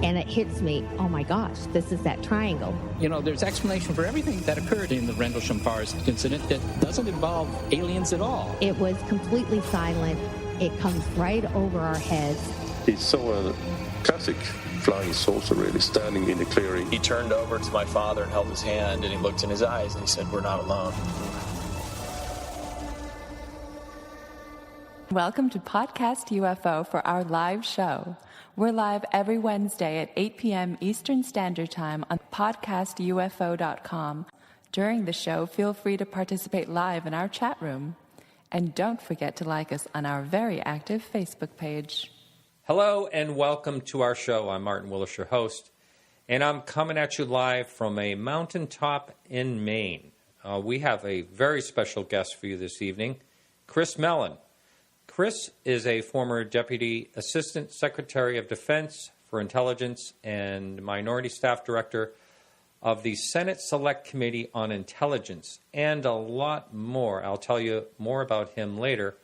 And it hits me, oh my gosh, this is that triangle. You know, there's explanation for everything that occurred in the Rendlesham Forest incident that doesn't involve aliens at all. It was completely silent. It comes right over our heads. He saw a classic flying saucer really standing in the clearing. He turned over to my father and held his hand, and he looked in his eyes and he said, "We're not alone." Welcome to Podcast UFO for our live show. We're live every Wednesday at 8 p.m. Eastern Standard Time on podcastufo.com. During the show, feel free to participate live in our chat room. And don't forget to like us on our very active Facebook page. Hello and welcome to our show. I'm Martin Willis, your host, and I'm coming at you live from a mountaintop in Maine. We have a very special guest for you this evening, Chris Mellon. Chris is a former Deputy Assistant Secretary of Defense for Intelligence and Minority Staff Director of the Senate Select Committee on Intelligence, and a lot more. I'll tell you more about him later.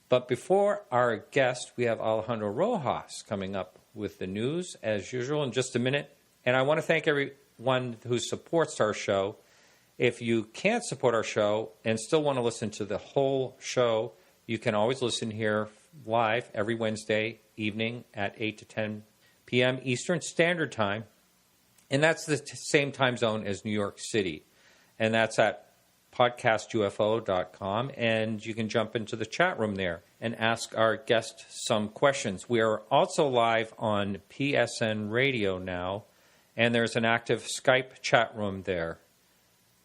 But before our guest, we have Alejandro Rojas coming up with the news, as usual, in just a minute. And I want to thank everyone who supports our show. If you can't support our show and still want to listen to the whole show, you can always listen here live every Wednesday evening at 8 to 10 p.m. Eastern Standard Time. And that's the same time zone as New York City. And that's at podcastufo.com. And you can jump into the chat room there and ask our guest some questions. We are also live on PSN Radio now. And there's an active Skype chat room there.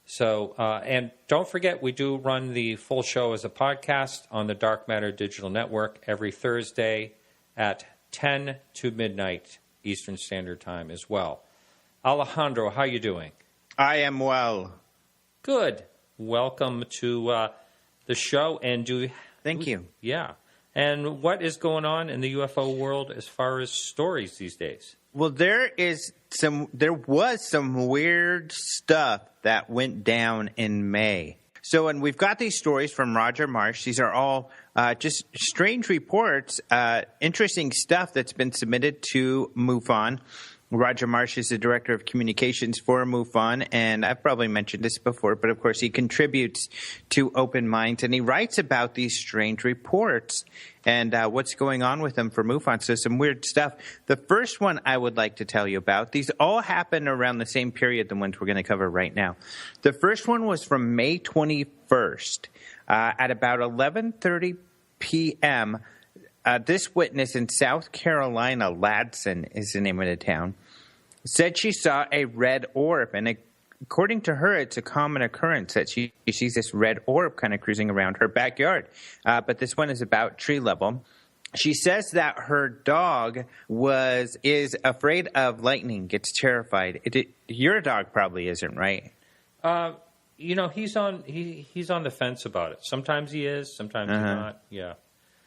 So, and don't forget, we do run the full show as a podcast on the Dark Matter Digital Network every Thursday at 10 to midnight Eastern Standard Time as well. Alejandro, how you doing? I am well. Good. Welcome to the show. And Thank you. Yeah. And what is going on in the UFO world as far as stories these days? Well, there was some weird stuff that went down in May. So, and we've got these stories from Roger Marsh. These are all just strange reports, interesting stuff that's been submitted to MUFON. Roger Marsh is the director of communications for MUFON, and I've probably mentioned this before, but of course he contributes to Open Minds, and he writes about these strange reports and what's going on with them for MUFON. So some weird stuff. The first one I would like to tell you about, these all happened around the same period, the ones we're going to cover right now. The first one was from May 21st at about 11:30 p.m., this witness in South Carolina, Ladson is the name of the town, said she saw a red orb. And according to her, it's a common occurrence that she sees this red orb kind of cruising around her backyard. But this one is about tree level. She says that her dog is afraid of lightning, gets terrified. Your dog probably isn't, right? You know, he's on the fence about it. Sometimes he is, sometimes he's not. Yeah.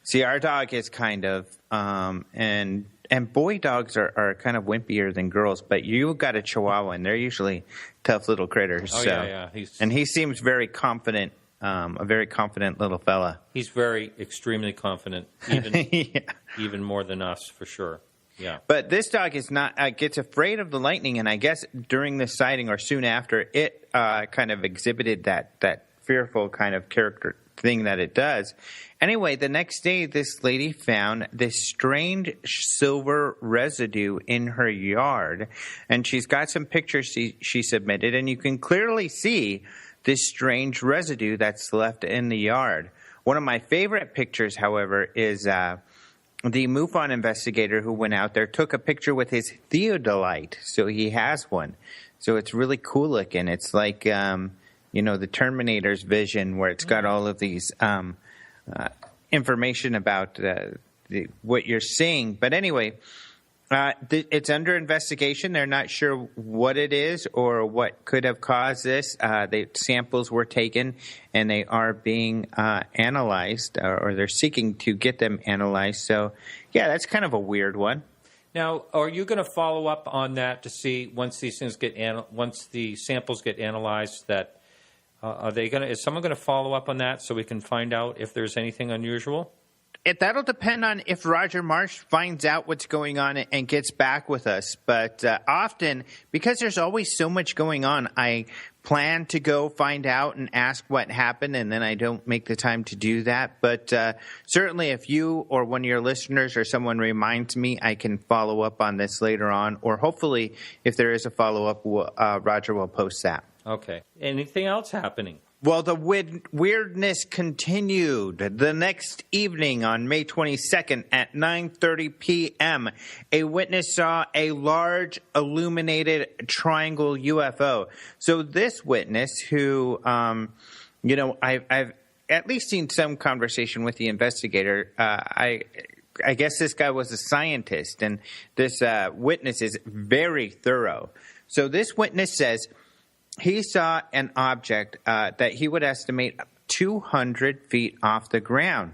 See, our dog is kind of, and boy dogs are kind of wimpier than girls, but you got a Chihuahua, and they're usually tough little critters. Oh, so. Yeah. And he seems very confident, a very confident little fella. He's extremely confident, even more than us, for sure. Yeah. But this dog is not gets afraid of the lightning, and I guess during this sighting or soon after, it kind of exhibited that fearful kind of character thing that it does. Anyway, the next day, this lady found this strange silver residue in her yard, and she's got some pictures she submitted, and you can clearly see this strange residue that's left in the yard. One of my favorite pictures, however, is the MUFON investigator who went out there took a picture with his theodolite, so he has one. So it's really cool looking. It's like the Terminator's vision, where it's got all of these information about what you're seeing. But anyway, it's under investigation. They're not sure what it is or what could have caused this. The samples were taken, and they are being analyzed, or they're seeking to get them analyzed. So, yeah, that's kind of a weird one. Now, are you going to follow up on that to see once these things once the samples get analyzed that? Is someone going to follow up on that so we can find out if there's anything unusual? That'll depend on if Roger Marsh finds out what's going on and gets back with us. But often, because there's always so much going on, I plan to go find out and ask what happened, and then I don't make the time to do that. But certainly if you or one of your listeners or someone reminds me, I can follow up on this later on. Or hopefully, if there is a follow-up, Roger will post that. Okay. Anything else happening? Well, the weirdness continued. The next evening on May 22nd at 9:30 p.m., a witness saw a large illuminated triangle UFO. So this witness who, I've at least seen some conversation with the investigator. I guess this guy was a scientist, and this witness is very thorough. So this witness says he saw an object that he would estimate 200 feet off the ground.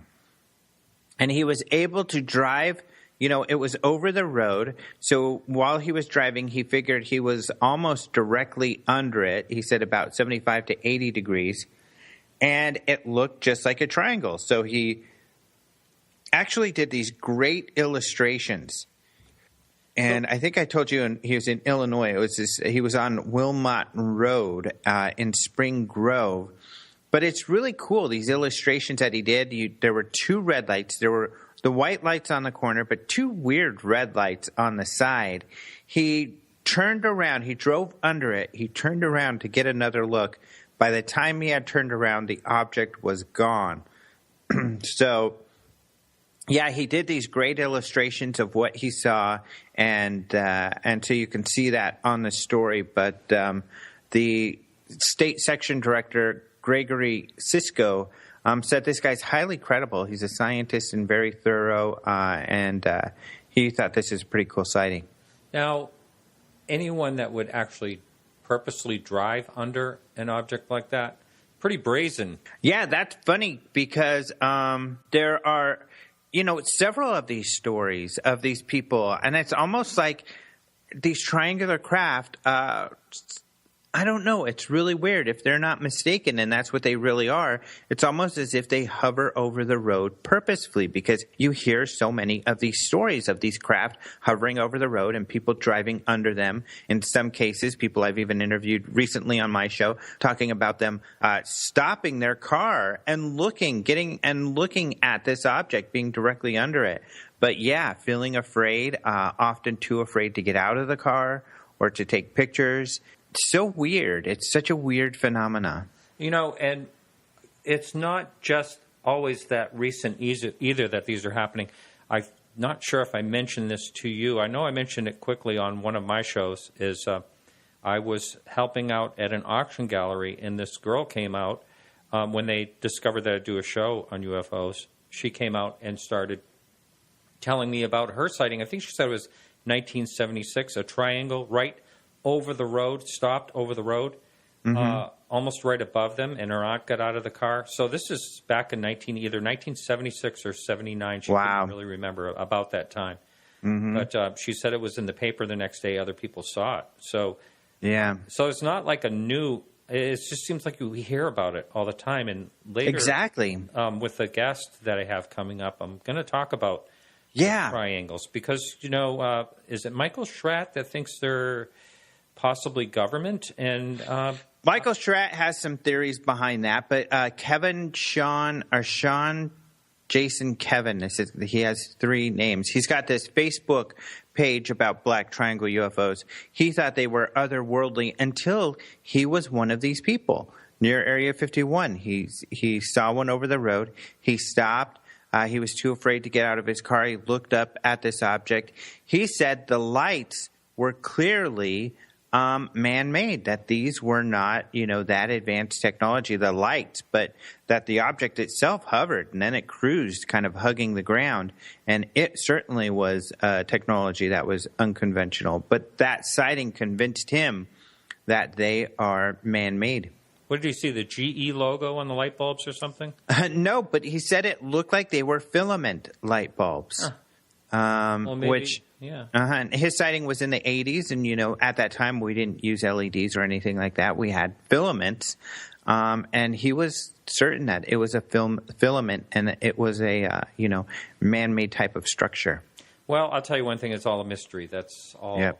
And he was able to drive, it was over the road. So while he was driving, he figured he was almost directly under it. He said about 75 to 80 degrees. And it looked just like a triangle. So he actually did these great illustrations. And I think I told you he was in Illinois. He was on Wilmot Road in Spring Grove. But it's really cool, these illustrations that he did. There were two red lights. There were the white lights on the corner, but two weird red lights on the side. He turned around. He drove under it. He turned around to get another look. By the time he had turned around, the object was gone. So yeah, he did these great illustrations of what he saw, and so you can see that on the story. But the state section director, Gregory Sisko, said this guy's highly credible. He's a scientist and very thorough, and he thought this is a pretty cool sighting. Now, anyone that would actually purposely drive under an object like that, pretty brazen. Yeah, that's funny because there are several of these stories of these people, and it's almost like these triangular craft, I don't know, it's really weird. If they're not mistaken, and that's what they really are, it's almost as if they hover over the road purposefully, because you hear so many of these stories of these craft hovering over the road and people driving under them. In some cases, people I've even interviewed recently on my show talking about them stopping their car and looking at this object being directly under it. But yeah, feeling afraid, often too afraid to get out of the car or to take pictures. So weird. It's such a weird phenomena. And it's not just always that recent either that these are happening. I'm not sure if I mentioned this to you. I know I mentioned it quickly on one of my shows. I was helping out at an auction gallery, and this girl came out when they discovered that I'd do a show on UFOs. She came out and started telling me about her sighting. I think she said it was 1976, a triangle right over the road, stopped over the road, almost right above them, and her aunt got out of the car. So this is back in either 1976 or 79. She couldn't really remember about that time. Mm-hmm. But she said it was in the paper the next day. Other people saw it. So yeah. So it's not like a new. It just seems like we hear about it all the time. And later, exactly, with the guest that I have coming up, I'm going to talk about triangles because is it Michael Schratt that thinks they're possibly government? And Michael Schratt has some theories behind that, but Sean, Jason, Kevin, he has three names. He's got this Facebook page about black triangle UFOs. He thought they were otherworldly until he was one of these people near Area 51. He saw one over the road. He stopped. He was too afraid to get out of his car. He looked up at this object. He said the lights were clearly man-made, that these were not, that advanced technology, the lights, but that the object itself hovered and then it cruised, kind of hugging the ground. And it certainly was technology that was unconventional. But that sighting convinced him that they are man-made. What did you see, the GE logo on the light bulbs or something? No, but he said it looked like they were filament light bulbs. Maybe, which yeah. and his sighting was in the 80s, and at that time we didn't use LEDs or anything like that. We had filaments, and he was certain that it was a filament, and it was a man-made type of structure. Well, I'll tell you one thing: it's all a mystery. That's all. Yep.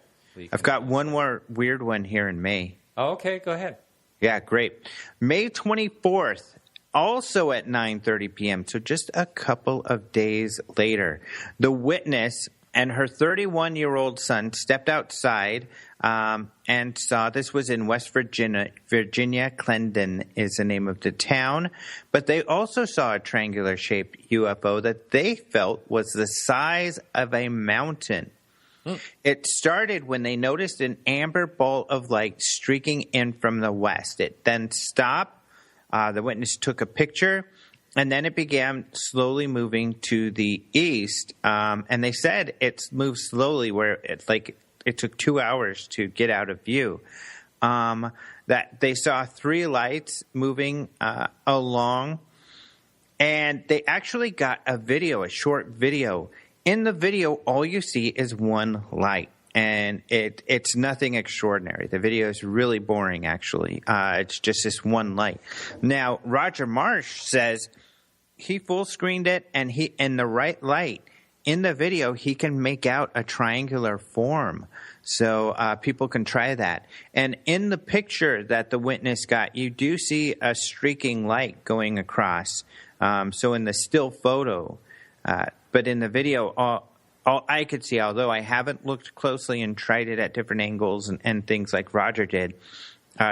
I've got one more weird one here in May. Oh, okay, go ahead. Yeah, great. May 24th. Also at 9:30 p.m., so just a couple of days later, the witness and her 31-year-old son stepped outside and saw, this was in West Virginia. Clendon is the name of the town. But they also saw a triangular-shaped UFO that they felt was the size of a mountain. It started when they noticed an amber ball of light streaking in from the west. It then stopped. The witness took a picture, and then it began slowly moving to the east. And they said it moved slowly, where it took 2 hours to get out of view. That they saw three lights moving along, and they actually got a short video. In the video, all you see is one light. And it's nothing extraordinary. The video is really boring, actually. It's just this one light. Now, Roger Marsh says he full screened it, and in the right light in the video, he can make out a triangular form. So people can try that. And in the picture that the witness got, you do see a streaking light going across. So in the still photo, but in the video, all I could see, although I haven't looked closely and tried it at different angles and things like Roger did,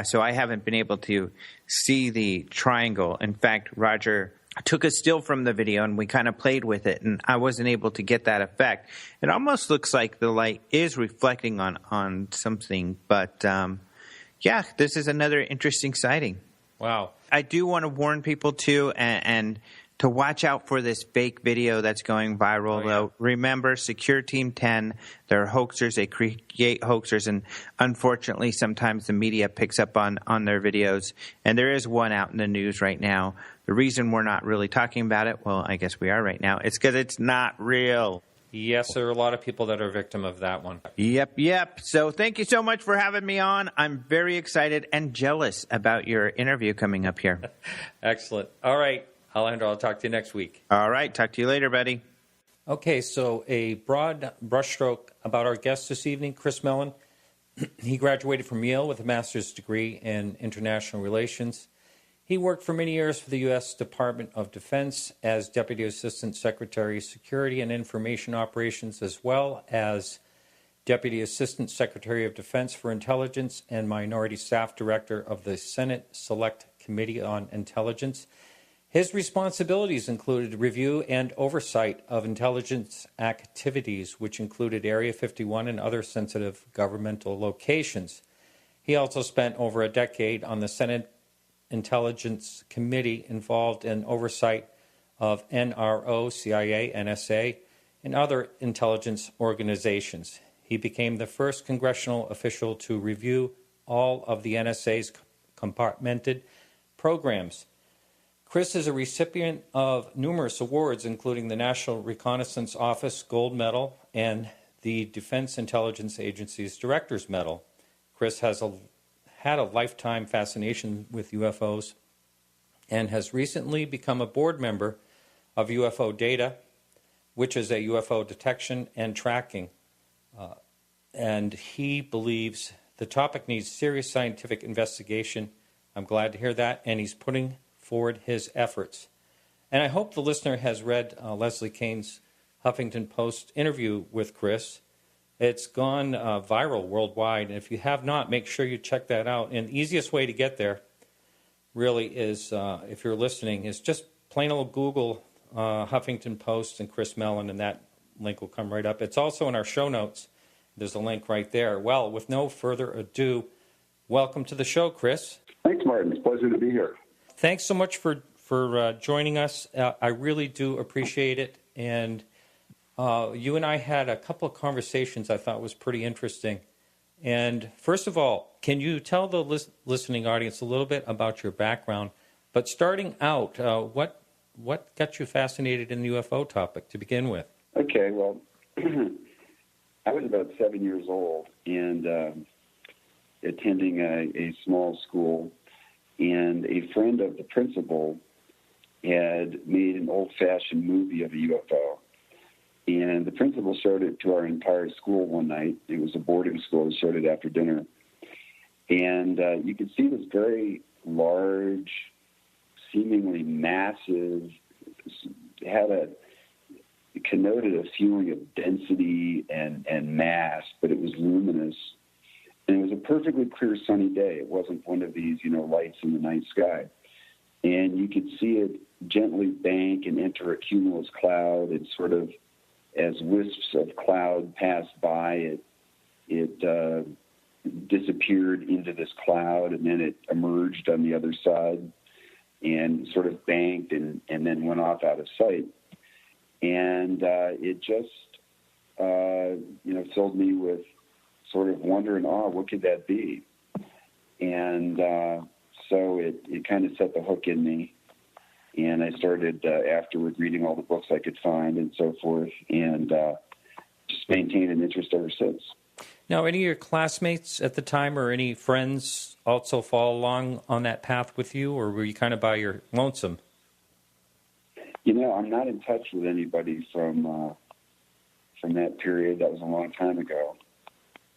so I haven't been able to see the triangle. In fact, Roger took a still from the video, and we kind of played with it, and I wasn't able to get that effect. It almost looks like the light is reflecting on something, but yeah, this is another interesting sighting. Wow. I do want to warn people, too, and to watch out for this fake video that's going viral, though. Remember, Secure Team 10, they're hoaxers. They create hoaxers, and unfortunately, sometimes the media picks up on their videos. And there is one out in the news right now. The reason we're not really talking about it, well, I guess we are right now, it's because it's not real. Yes, there are a lot of people that are victim of that one. Yep. So thank you so much for having me on. I'm very excited and jealous about your interview coming up here. Excellent. All right. Alejandro, I'll talk to you next week. All right. Talk to you later, buddy. Okay, so a broad brushstroke about our guest this evening, Chris Mellon. He graduated from Yale with a master's degree in international relations. He worked for many years for the U.S. Department of Defense as Deputy Assistant Secretary of Security and Information Operations, as well as Deputy Assistant Secretary of Defense for Intelligence and Minority Staff Director of the Senate Select Committee on Intelligence. His responsibilities included review and oversight of intelligence activities, which included Area 51 and other sensitive governmental locations. He also spent over a decade on the Senate Intelligence Committee involved in oversight of NRO, CIA, NSA, and other intelligence organizations. He became the first congressional official to review all of the NSA's compartmented programs. Chris is a recipient of numerous awards, including the National Reconnaissance Office Gold Medal and the Defense Intelligence Agency's Director's Medal. Chris has had a lifetime fascination with UFOs and has recently become a board member of UFO Data, which is a UFO detection and tracking. And he believes the topic needs serious scientific investigation. I'm glad to hear that, and he's putting forward his efforts. And I hope the listener has read Leslie Kean's Huffington Post interview with Chris. It's gone viral worldwide, and if you have not, make sure you check that out. And the easiest way to get there really is, if you're listening, is just plain old Google Huffington Post and Chris Mellon, and that link will come right up. It's also in our show notes. There's a link right there. Well, with no further ado, welcome to the show, Chris. Thanks, Martin. It's a pleasure to be here. Thanks so much for joining us. I really do appreciate it. And you and I had a couple of conversations I thought was pretty interesting. And first of all, can you tell the listening audience a little bit about your background? But starting out, what got you fascinated in the UFO topic to begin with? Okay, well, I was about 7 years old and attending a small school, and a friend of the principal had made an old-fashioned movie of a UFO. And the principal showed it to our entire school one night. It was a boarding school. He showed it after dinner. And you could see this very large, seemingly massive, it connoted a feeling of density and mass, but it was luminous. And it was a perfectly clear sunny day. It wasn't one of these, lights in the night sky. And you could see it gently bank and enter a cumulus cloud. It sort of, as wisps of cloud passed by, it disappeared into this cloud, and then it emerged on the other side and sort of banked and then went off out of sight. And it just, filled me with sort of wonder and awe. What could that be? And so it kind of set the hook in me. And I started afterward reading all the books I could find and so forth, and just maintained an interest ever since. Now, any of your classmates at the time or any friends also follow along on that path with you, or were you kind of by your lonesome? I'm not in touch with anybody from that period. That was a long time ago,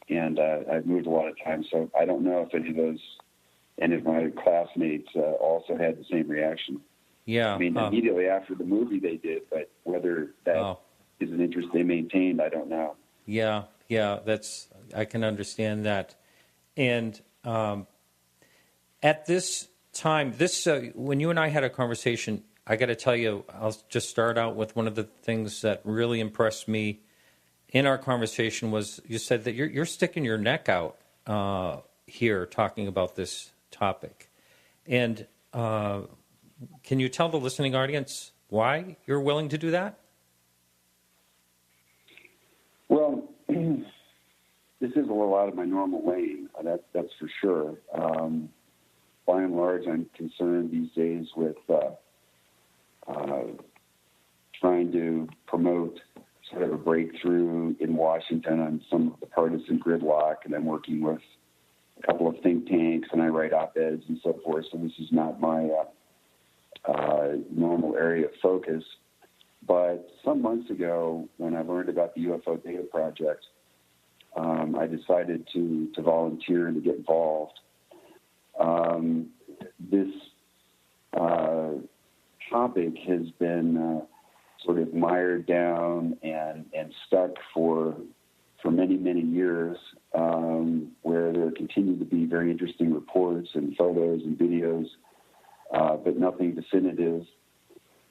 and I've moved a lot of times, so I don't know if any of my classmates also had the same reaction. Yeah. I mean, immediately after the movie they did, but whether that is an interest they maintained, I don't know. Yeah, I can understand that. And at this time, when you and I had a conversation, I got to tell you, I'll just start out with one of the things that really impressed me in our conversation was you said that you're sticking your neck out here talking about this topic. And can you tell the listening audience why you're willing to do that? Well, this is a little out of my normal lane, that's for sure. By and large, I'm concerned these days with trying to promote sort of a breakthrough in Washington on some of the partisan gridlock, and I'm working with a couple of think tanks, and I write op-eds and so forth, so this is not my normal area of focus. But some months ago, when I learned about the UFO Data Project, I decided to volunteer and to get involved. This topic has been sort of mired down and stuck for many, many years, where there continue to be very interesting reports and photos and videos, but nothing definitive.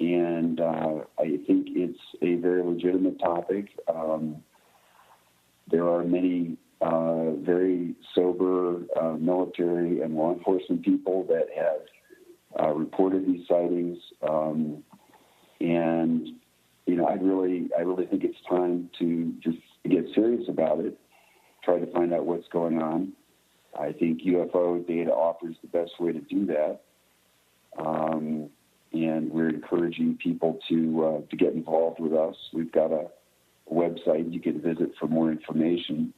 And I think it's a very legitimate topic. There are many very sober military and law enforcement people that have reported these sightings. And, I really think it's time to just get serious about it, try to find out what's going on. I think UFO data offers the best way to do that. And we're encouraging people to get involved with us. We've got a website you can visit for more information,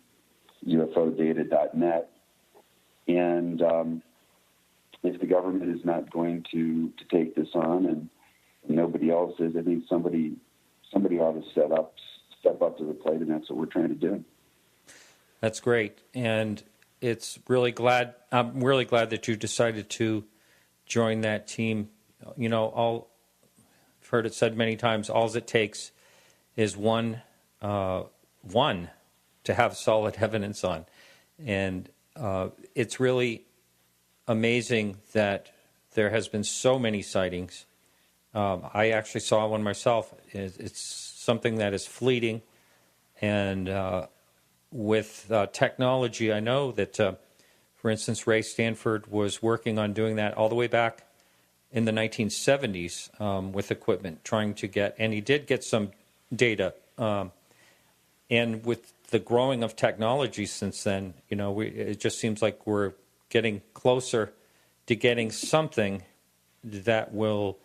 ufodata.net. And if the government is not going to take this on and nobody else is, I think somebody ought to step up to the plate, and that's what we're trying to do. That's great. And I'm really glad that you decided to join that team. I've heard it said many times, all it takes is one to have solid evidence on. And it's really amazing that there has been so many sightings. I actually saw one myself. It's something that is fleeting. And with technology, I know that, for instance, Ray Stanford was working on doing that all the way back in the 1970s with equipment, trying to get, and he did get some data. And with the growing of technology since then, it just seems like we're getting closer to getting something that will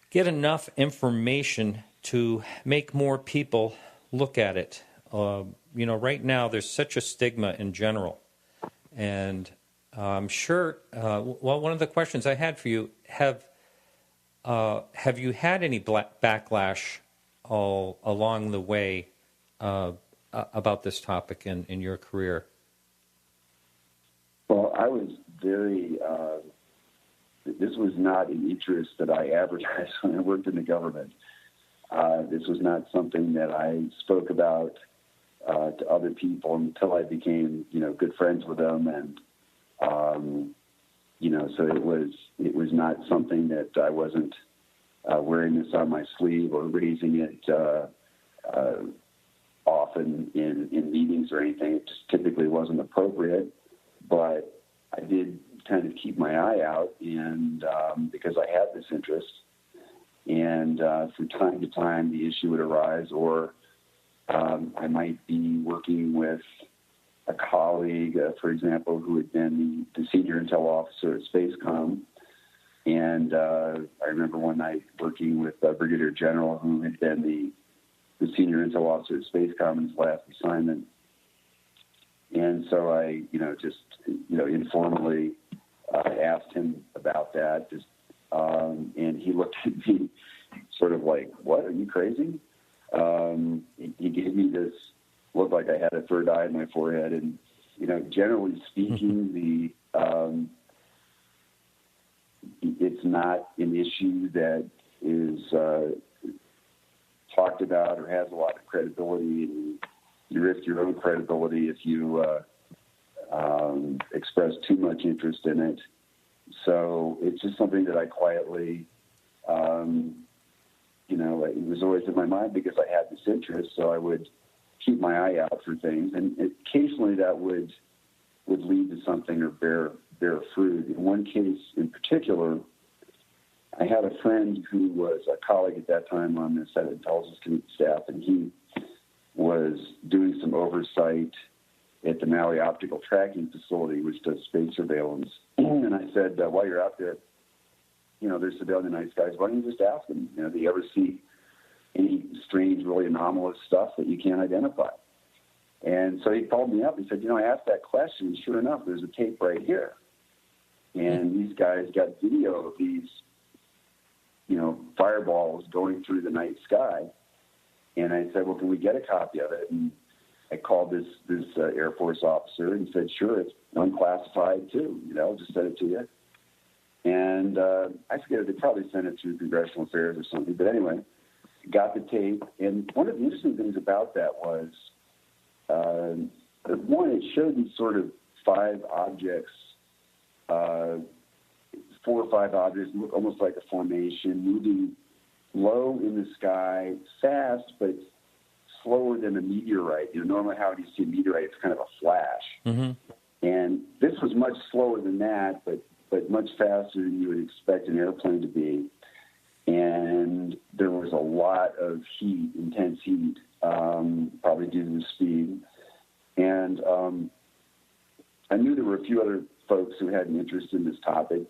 get enough information to make more people look at it? Right now there's such a stigma in general. And I'm sure, one of the questions I had for you, have you had any backlash along the way about this topic in your career? Well, I was very, this was not an interest that I advertised when I worked in the government. This was not something that I spoke about to other people until I became, good friends with them. And, so it was not something that I wasn't wearing this on my sleeve or raising it often in meetings or anything. It just typically wasn't appropriate. But I did kind of keep my eye out, and because I had this interest. And from time to time, the issue would arise, or I might be working with a colleague, for example, who had been the senior intel officer at Spacecom. And I remember one night working with a brigadier general who had been the senior intel officer at Spacecom in his last assignment. And so I, just informally asked him about that. And he looked at me sort of like, "What, are you crazy?" He gave me this look like I had a third eye in my forehead. And, generally speaking, it's not an issue that is talked about or has a lot of credibility, and you risk your own credibility if you express too much interest in it. So it's just something that I quietly, it was always in my mind because I had this interest, so I would keep my eye out for things. And occasionally that would lead to something or bear fruit. In one case in particular, I had a friend who was a colleague at that time on the Senate Intelligence Committee staff, and he was doing some oversight at the Maui Optical Tracking Facility, which does space surveillance. And I said, while you're out there, they're surveilling the night skies, why don't you just ask them, do you ever see any strange, really anomalous stuff that you can't identify? And so he called me up. He said, I asked that question, and sure enough, there's a tape right here. And these guys got video of these, fireballs going through the night sky. And I said, well, can we get a copy of it? And I called this Air Force officer, and he said, sure, it's unclassified too, just send it to you. And I forget, they probably sent it through Congressional Affairs or something. But anyway, got the tape. And one of the interesting things about that was, one, it showed these sort of 4 or 5 objects, almost like a formation, moving low in the sky, fast, but slower than a meteorite. Normally how do you see a meteorite? It's kind of a flash. Mm-hmm. And this was much slower than that, but much faster than you would expect an airplane to be. And there was a lot of heat, intense heat, probably due to the speed. And I knew there were a few other folks who had an interest in this topic.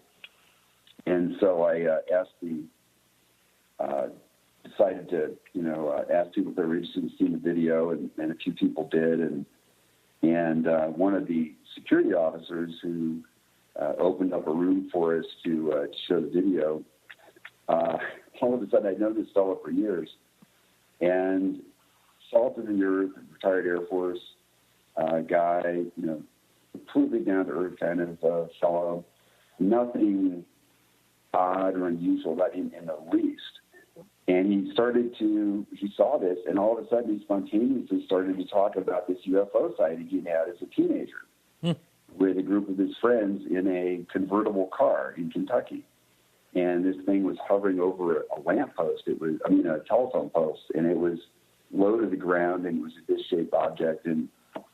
And so I decided to, ask people if they were interested in seeing the video, and a few people did. And one of the security officers who opened up a room for us to show the video, all of a sudden, I'd known this fellow for years, and salt of the earth, retired Air Force guy, completely down to earth kind of fellow, nothing odd or unusual about him in the least. And he saw this, and all of a sudden he spontaneously started to talk about this UFO sighting he'd had as a teenager with a group of his friends in a convertible car in Kentucky. And this thing was hovering over a lamppost. A telephone post, and it was low to the ground, and it was a disc-shaped object. And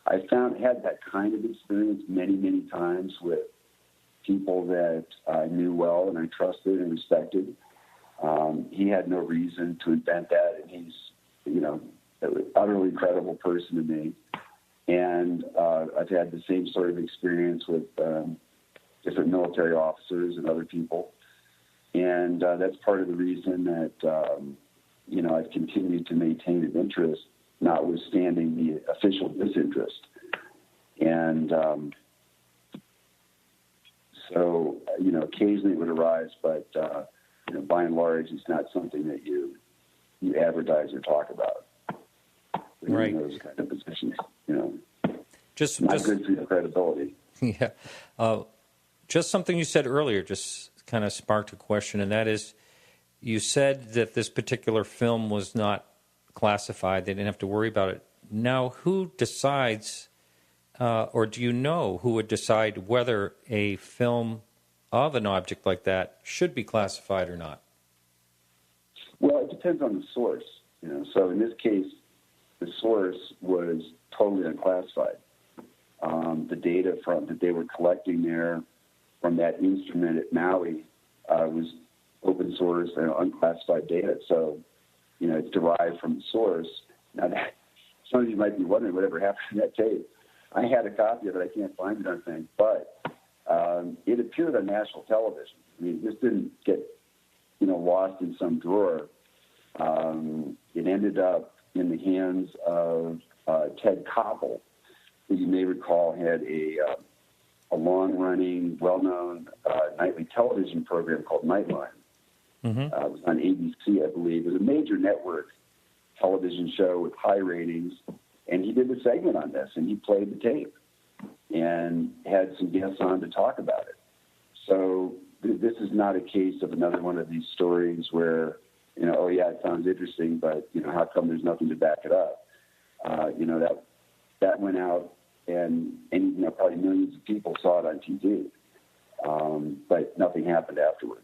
I had that kind of experience many, many times with people that I knew well and I trusted and respected. He had no reason to invent that, and he's, an utterly credible person to me. And I've had the same sort of experience with different military officers and other people. And that's part of the reason that, I've continued to maintain an interest notwithstanding the official disinterest. And so, occasionally it would arise, but, by and large, it's not something that you advertise or talk about. Right. Those kind of positions, just good for your credibility. Yeah. Just something you said earlier just kind of sparked a question, and that is, you said that this particular film was not classified. They didn't have to worry about it. Now, who decides, or do you know who would decide whether a film of an object like that should be classified or not? Well, it depends on the source. So in this case, the source was totally unclassified. The data that they were collecting there from that instrument at Maui was open source and unclassified data. So, it's derived from the source. Now, some of you might be wondering whatever happened to that tape. I had a copy of it. I can't find it, I think. But it appeared on national television. I mean, this didn't get, lost in some drawer. It ended up in the hands of Ted Koppel, who you may recall had a long-running, well-known nightly television program called Nightline. Mm-hmm. It was on ABC, I believe. It was a major network television show with high ratings, and he did a segment on this, and he played the tape and had some guests on to talk about it. So this is not a case of another one of these stories where, oh, yeah, it sounds interesting, but, how come there's nothing to back it up? That went out, and probably millions of people saw it on TV, but nothing happened afterward.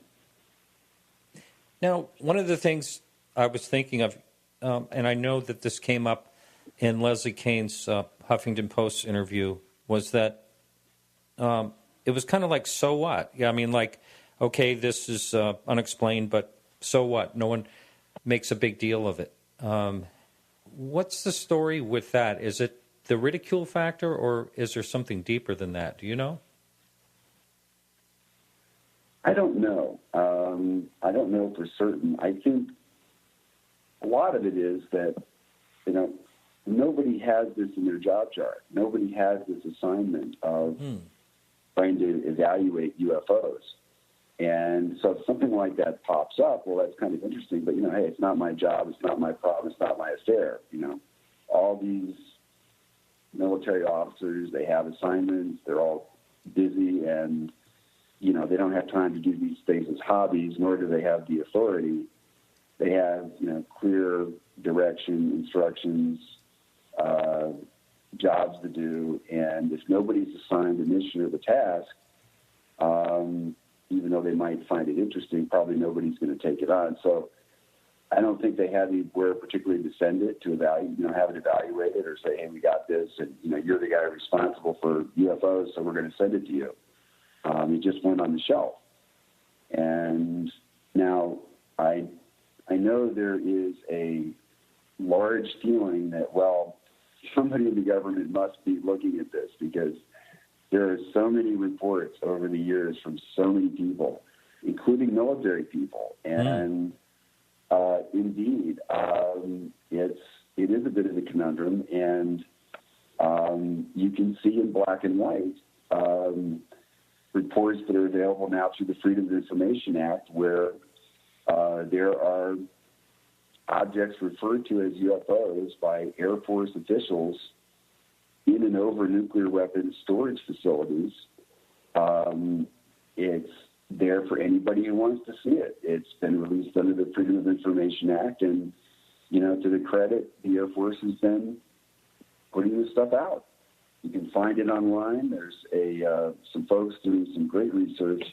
Now, one of the things I was thinking of, and I know that this came up in Leslie Kean's Huffington Post interview, was that it was kind of like, so what? Yeah, I mean, like, okay, this is unexplained, but so what? No one makes a big deal of it. What's the story with that? Is it the ridicule factor, or is there something deeper than that? Do you know? I don't know. I don't know for certain. I think a lot of it is that, nobody has this in their job chart. Nobody has this assignment of trying to evaluate UFOs. And so if something like that pops up, well, that's kind of interesting. But, hey, it's not my job. It's not my problem. It's not my affair. All these military officers, they have assignments. They're all busy, and, they don't have time to do these things as hobbies, nor do they have the authority. They have, clear direction, instructions, jobs to do. And if nobody's assigned the mission or the task, even though they might find it interesting, probably nobody's going to take it on. So I don't think they have anywhere particularly to send it to evaluate, have it evaluated or say, hey, we got this, and, you're the guy responsible for UFOs, so we're going to send it to you. It just went on the shelf. And now I know there is a large feeling that, well, somebody in the government must be looking at this, because there are so many reports over the years from so many people, including military people. And indeed, it is a bit of a conundrum. And you can see in black and white reports that are available now through the Freedom of Information Act, where there are objects referred to as UFOs by Air Force officials in and over nuclear weapons storage facilities. It's there for anybody who wants to see it. It's been released under the Freedom of Information Act, and, to the credit, the Air Force has been putting this stuff out. You can find it online. There's some folks doing some great research.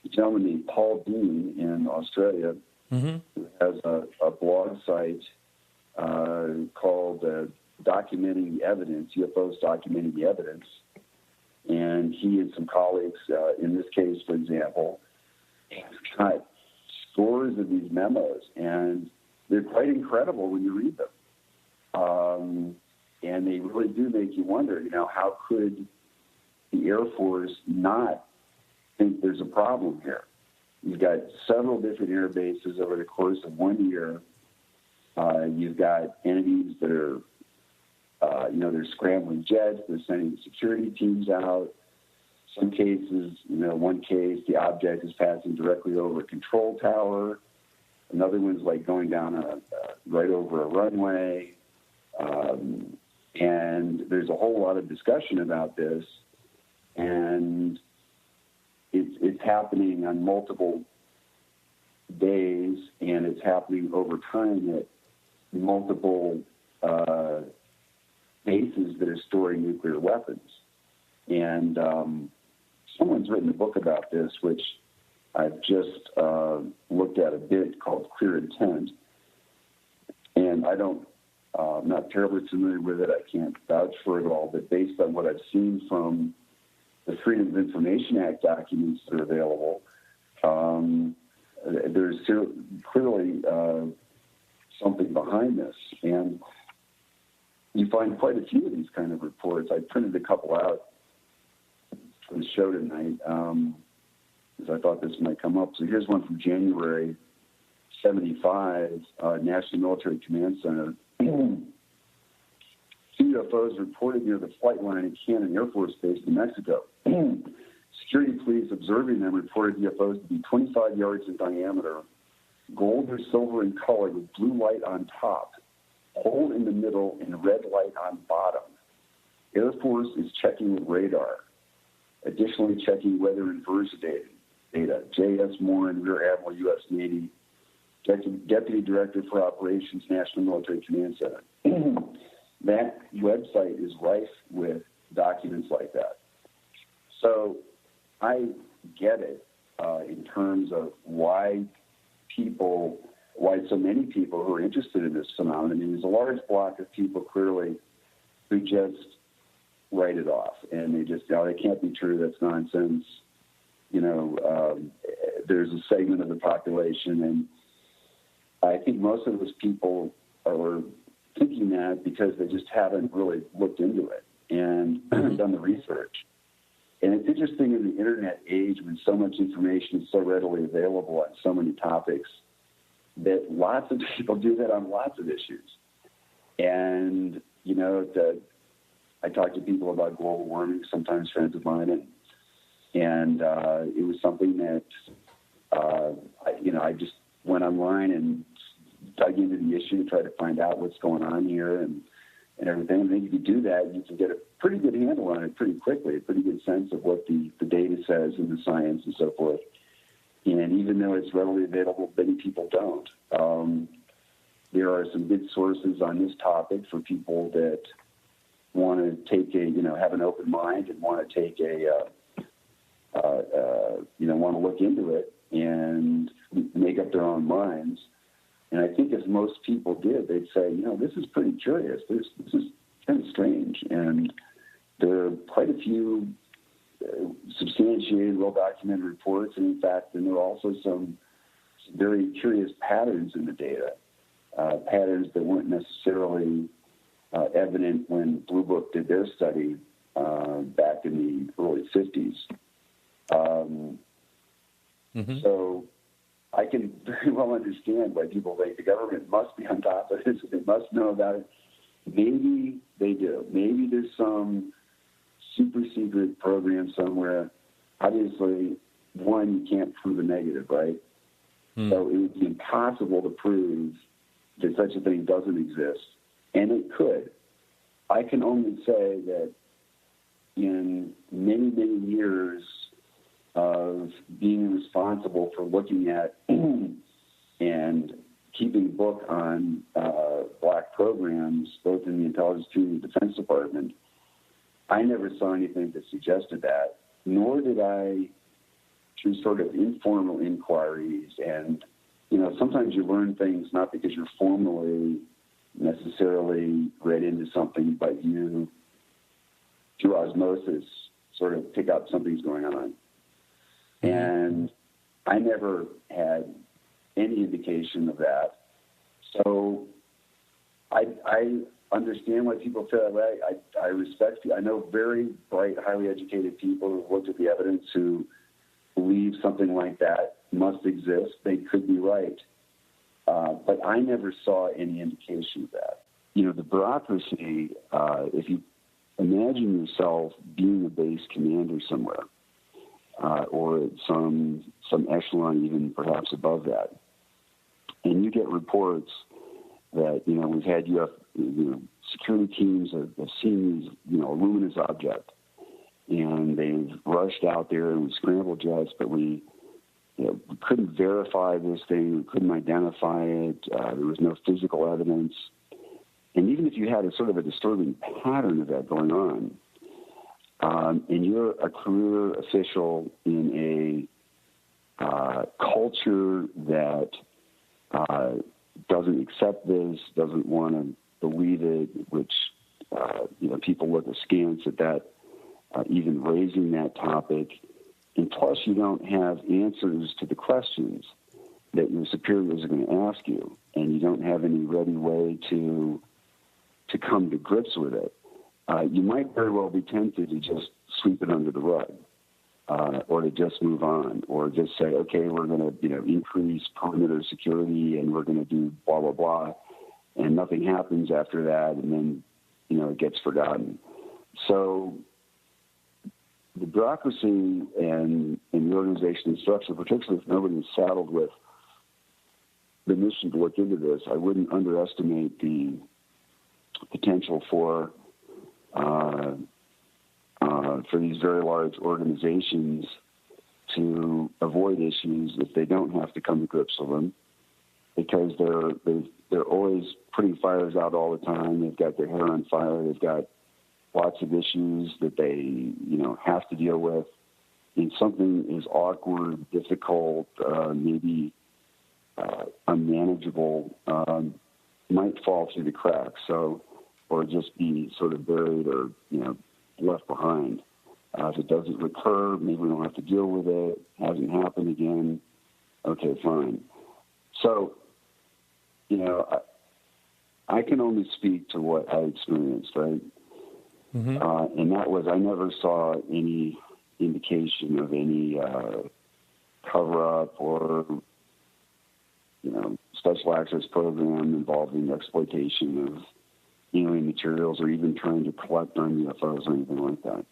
A gentleman named Paul Dean in Australia, who has a blog site called Documenting the Evidence, UFOs Documenting the Evidence. And he and some colleagues, in this case, for example, have got scores of these memos, and they're quite incredible when you read them. And they really do make you wonder, how could the Air Force not think there's a problem here? You've got several different air bases over the course of 1 year. You've got entities that are They're scrambling jets. They're sending security teams out. Some cases, one case, the object is passing directly over a control tower. Another one's like going down right over a runway. And there's a whole lot of discussion about this. And it's happening on multiple days, and it's happening over time at multiple bases that are storing nuclear weapons. And someone's written a book about this, which I've just looked at a bit, called Clear Intent. And I'm not terribly familiar with it. I can't vouch for it all, but based on what I've seen from the Freedom of Information Act documents that are available, there's clearly something behind this. And you find quite a few of these kind of reports. I printed a couple out for the show tonight because I thought this might come up. So here's one from January 75, National Military Command Center. Two UFOs reported near the flight line at Kean Air Force Base in Mexico. Security police observing them reported UFOs to be 25 yards in diameter, gold or silver in color with blue light on top, hole in the middle, and red light on bottom. Air Force is checking with radar. Additionally, checking weather and versa data. J.S. Morin, Rear Admiral, U.S. Navy, Deputy Director for Operations, National Military Command Center. That website is rife with documents like that. So I get it in terms of why so many people who are interested in this phenomenon. I mean, there's a large block of people clearly who just write it off, and they just, it can't be true, that's nonsense. There's a segment of the population, and I think most of those people are thinking that because they just haven't really looked into it and done the research. And it's interesting in the internet age when so much information is so readily available on so many topics that lots of people do that on lots of issues. And, I talk to people about global warming, sometimes friends of mine, and it was something that, I just went online and dug into the issue, tried to find out what's going on here and everything. I think if you do that, you can get a pretty good handle on it pretty quickly, a pretty good sense of what the data says and the science and so forth. And even though it's readily available, many people don't. There are some good sources on this topic for people that want to take have an open mind and want to take want to look into it and make up their own minds. And I think if most people did, they'd say, this is pretty curious. This is kind of strange. And there are quite a few substantiated, well-documented reports. And in fact, there are also some very curious patterns in the data, patterns that weren't necessarily evident when Blue Book did their study back in the early 50s. So I can very well understand why people think the government must be on top of this. They must know about it. Maybe they do. Maybe there's some super secret program somewhere. Obviously, one, you can't prove a negative, right? So it would be impossible to prove that such a thing doesn't exist. And it could. I can only say that in many, many years of being responsible for looking at and keeping a book on black programs, both in the intelligence community and the Defense Department, I never saw anything that suggested that, nor did I, through sort of informal inquiries. And, sometimes you learn things not because you're formally necessarily read into something, but you, through osmosis, sort of pick up something's going on. And I never had any indication of that. So I understand why people feel that way. I respect you. I know very bright, highly educated people who've looked at the evidence who believe something like that must exist. They could be right. But I never saw any indication of that. the bureaucracy, if you imagine yourself being a base commander somewhere, or at some echelon even perhaps above that, and you get reports that, we've had security teams have seen these, a luminous object, and they've rushed out there and scrambled jets, but we couldn't verify this thing, we couldn't identify it, there was no physical evidence. And even if you had a sort of a disturbing pattern of that going on, and you're a career official in a culture that doesn't accept this, doesn't want to believe it, which people look askance at that, even raising that topic, and plus you don't have answers to the questions that your superiors are going to ask you, and you don't have any ready way to come to grips with it, you might very well be tempted to just sweep it under the rug, or to just move on, or just say, okay, we're going to increase perimeter security, and we're going to do blah blah blah, and nothing happens after that, and then it gets forgotten. So the bureaucracy and the organization and structure, particularly if nobody is saddled with the mission to look into this, I wouldn't underestimate the potential for these very large organizations to avoid issues if they don't have to come to grips with them, because they're always putting fires out all the time. They've got their hair on fire. They've got lots of issues that they have to deal with. And something is awkward, difficult, maybe unmanageable, might fall through the cracks. So, or just be sort of buried or left behind. If it doesn't recur, maybe we don't have to deal with it. Hasn't happened again. Okay, fine. So, I can only speak to what I experienced, right? Mm-hmm. And that was, I never saw any indication of any cover-up or, special access program involving exploitation of alien materials, or even trying to collect on UFOs or anything like that.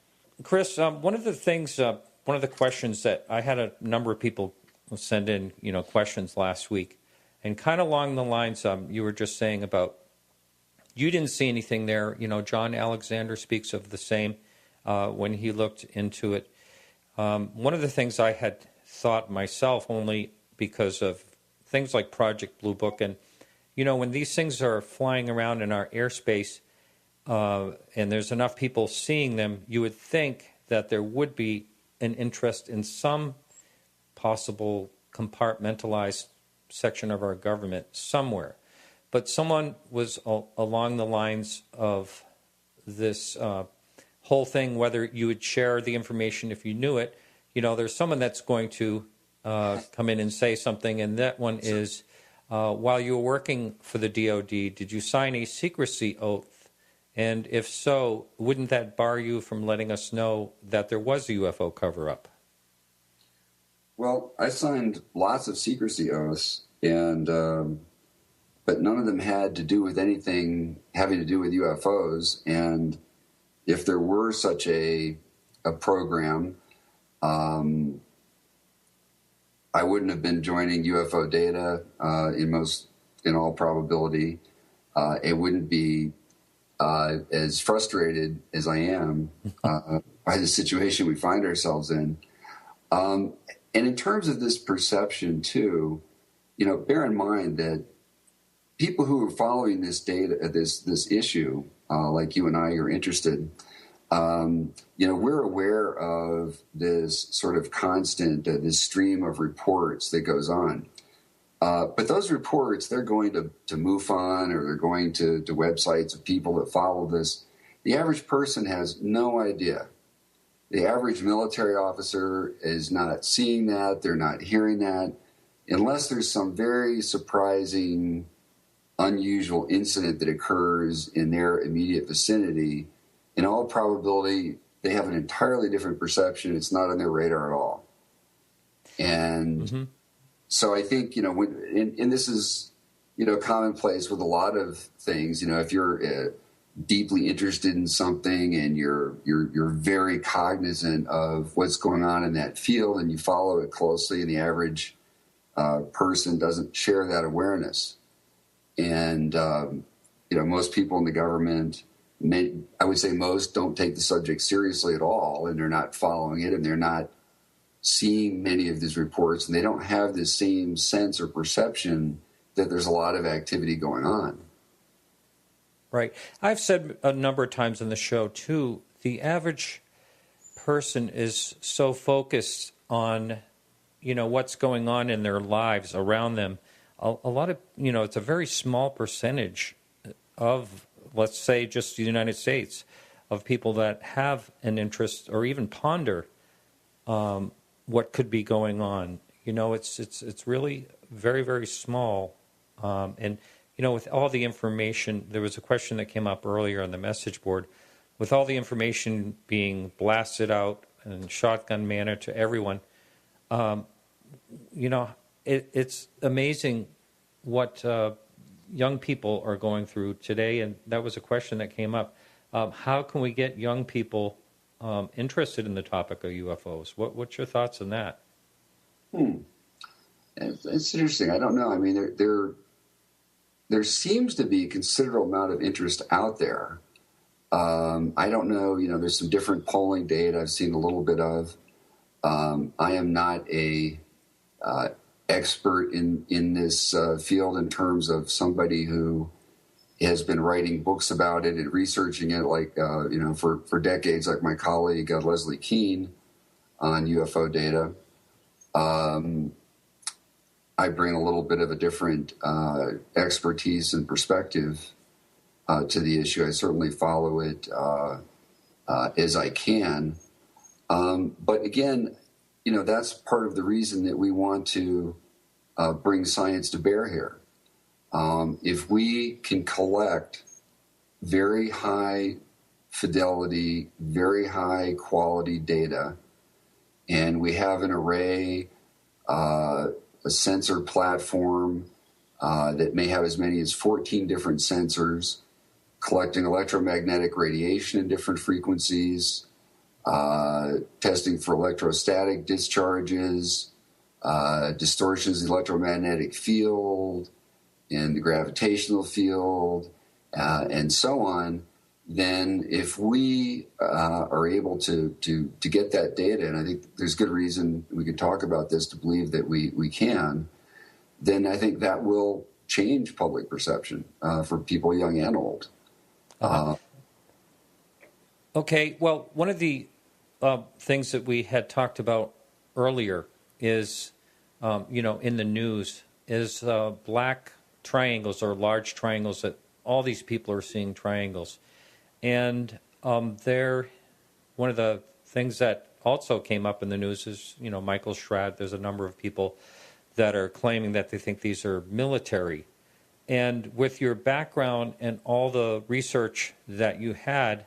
Chris, one of the questions that I had a number of people send in, questions last week, and kind of along the lines you were just saying about, you didn't see anything there. John Alexander speaks of the same when he looked into it. One of the things I had thought myself, only because of things like Project Blue Book, and when these things are flying around in our airspace, and there's enough people seeing them, you would think that there would be an interest in some possible compartmentalized section of our government somewhere. But someone was along the lines of this whole thing, whether you would share the information if you knew it. There's someone that's going to come in and say something, and that one is, while you were working for the DOD, did you sign a secrecy oath? And if so, wouldn't that bar you from letting us know that there was a UFO cover-up? Well, I signed lots of secrecy oaths, and but none of them had to do with anything having to do with UFOs. And if there were such a program, I wouldn't have been joining UFO Data in all probability. It wouldn't be as frustrated as I am by the situation we find ourselves in. And in terms of this perception too, bear in mind that people who are following this data, this issue, like you and I are interested, we're aware of this sort of constant, this stream of reports that goes on. But those reports, they're going to MUFON, or they're going to websites of people that follow this. The average person has no idea. The average military officer is not seeing that. They're not hearing that. Unless there's some very surprising, unusual incident that occurs in their immediate vicinity, in all probability, they have an entirely different perception. It's not on their radar at all. And so I think, and this is commonplace with a lot of things. If you're deeply interested in something and you're very cognizant of what's going on in that field and you follow it closely, and the average person doesn't share that awareness. And, most people in the government, I would say most, don't take the subject seriously at all, and they're not following it, and they're not seeing many of these reports, and they don't have the same sense or perception that there's a lot of activity going on. Right. I've said a number of times in the show, too, the average person is so focused on, what's going on in their lives around them. A lot of, it's a very small percentage of, let's say, just the United States, of people that have an interest or even ponder what could be going on. It's really very, very small. And with all the information, there was a question that came up earlier on the message board. With all the information being blasted out in shotgun manner to everyone, it's amazing what young people are going through today. And that was a question that came up. How can we get young people interested in the topic of UFOs? What's your thoughts on that? It's interesting. I don't know. I mean, there seems to be a considerable amount of interest out there. I don't know. There's some different polling data I've seen a little bit of. I am not a expert in this field in terms of somebody who has been writing books about it and researching it, for decades, like my colleague Leslie Kean on UFO data. I bring a little bit of a different expertise and perspective to the issue. I certainly follow it as I can. But again, that's part of the reason that we want to bring science to bear here. If we can collect very high fidelity, very high quality data, and we have an array, a sensor platform that may have as many as 14 different sensors, collecting electromagnetic radiation in different frequencies, testing for electrostatic discharges, distortions in the electromagnetic field, in the gravitational field, and so on, then if we are able to get that data, and I think there's good reason we could talk about this to believe that we can, then I think that will change public perception for people young and old. Okay, well, one of the things that we had talked about earlier is, in the news, is black triangles or large triangles, that all these people are seeing triangles. And one of the things that also came up in the news is, Michael Schrad, there's a number of people that are claiming that they think these are military. And with your background and all the research that you had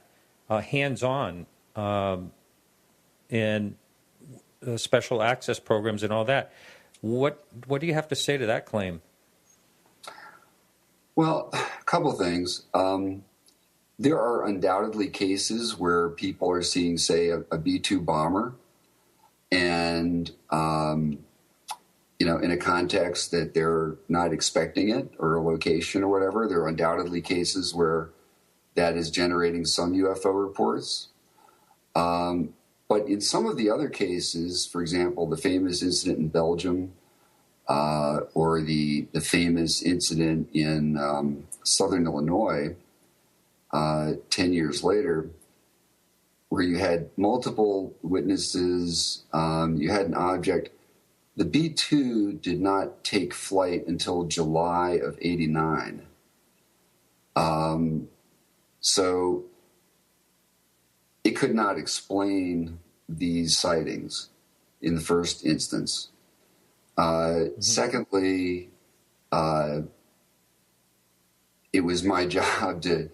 hands-on in special access programs and all that, what do you have to say to that claim? Well, a couple things. There are undoubtedly cases where people are seeing, say, a B-2 bomber, and in a context that they're not expecting it, or a location or whatever. There are undoubtedly cases where that is generating some UFO reports. But in some of the other cases, for example, the famous incident in Belgium, or the famous incident in southern Illinois 10 years later, where you had multiple witnesses, you had an object. The B-2 did not take flight until July of '89. So it could not explain these sightings in the first instance. Secondly, it was my job to,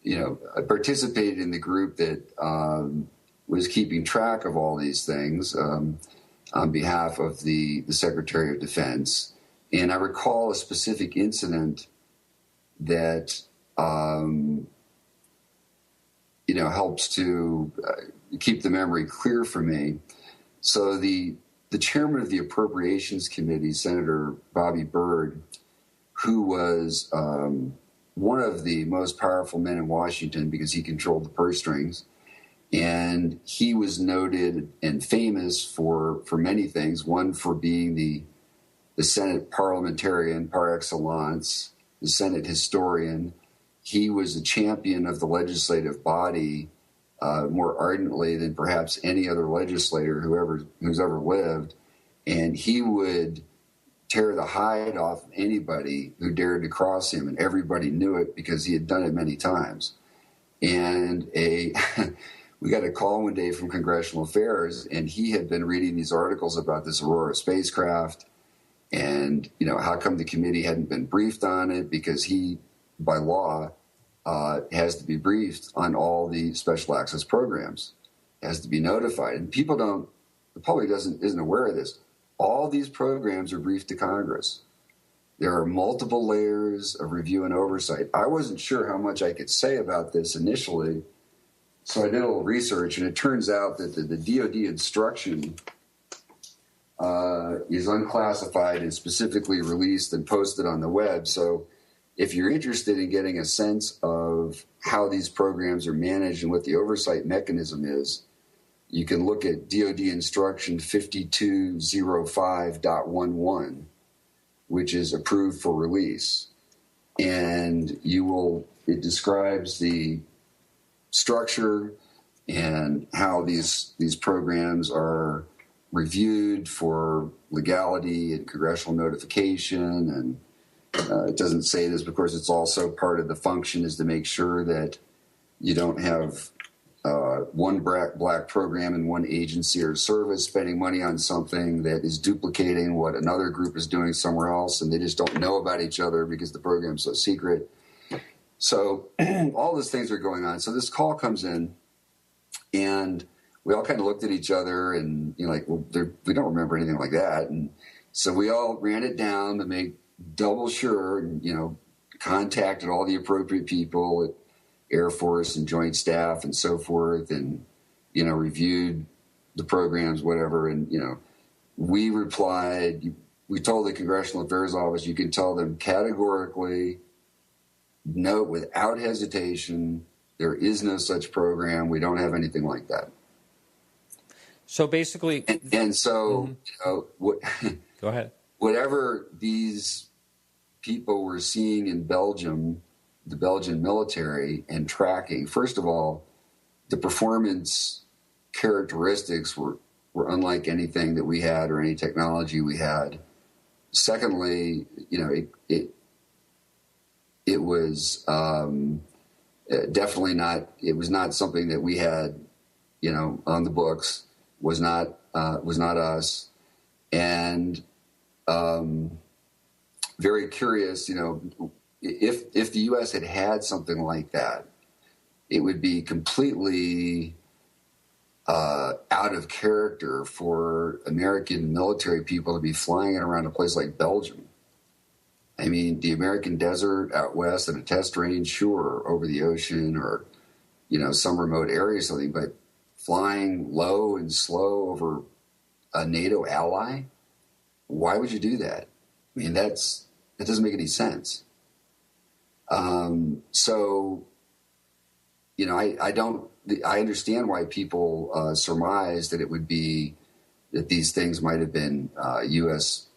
I participated in the group that was keeping track of all these things on behalf of the Secretary of Defense. And I recall a specific incident that, helps to keep the memory clear for me. So the chairman of the Appropriations Committee, Senator Bobby Byrd, who was one of the most powerful men in Washington because he controlled the purse strings, and he was noted and famous for many things. One, for being the Senate parliamentarian par excellence, the Senate historian. He was a champion of the legislative body more ardently than perhaps any other legislator who's ever lived. And he would tear the hide off anybody who dared to cross him, and everybody knew it because he had done it many times. And we got a call one day from Congressional Affairs, and he had been reading these articles about this Aurora spacecraft, and how come the committee hadn't been briefed on it, because he, by law, has to be briefed on all the special access programs, has to be notified. And the public isn't aware of this. All these programs are briefed to Congress. There are multiple layers of review and oversight. I wasn't sure how much I could say about this initially, so I did a little research, and it turns out that the DoD instruction is unclassified and specifically released and posted on the web. So if you're interested in getting a sense of how these programs are managed and what the oversight mechanism is, you can look at DoD instruction 5205.11, which is approved for release. And it describes the structure and how these programs are reviewed for legality and congressional notification. And it doesn't say this, but of course it's also part of the function is to make sure that you don't have one black program in one agency or service spending money on something that is duplicating what another group is doing somewhere else, and they just don't know about each other because the program's so secret. So all those things are going on. So this call comes in, and we all kind of looked at each other and, we don't remember anything like that. And so we all ran it down to make double sure, and, contacted all the appropriate people at Air Force and Joint Staff and so forth, and, reviewed the programs, whatever. And, we replied, we told the Congressional Affairs Office, you can tell them categorically, no, without hesitation, there is no such program. We don't have anything like that. So basically, and so go ahead. Whatever these people were seeing in Belgium, the Belgian military, and tracking, first of all, the performance characteristics were unlike anything that we had or any technology we had. Secondly, it was definitely not. It was not something that we had, on the books. Was not us, and very curious. If the U.S. had something like that, it would be completely out of character for American military people to be flying it around a place like Belgium. I mean, the American desert out west at a test range, sure, over the ocean or, some remote area or something, but flying low and slow over a NATO ally, why would you do that? I mean, that doesn't make any sense. So, I understand why people surmise that it would be that these things might have been U.S.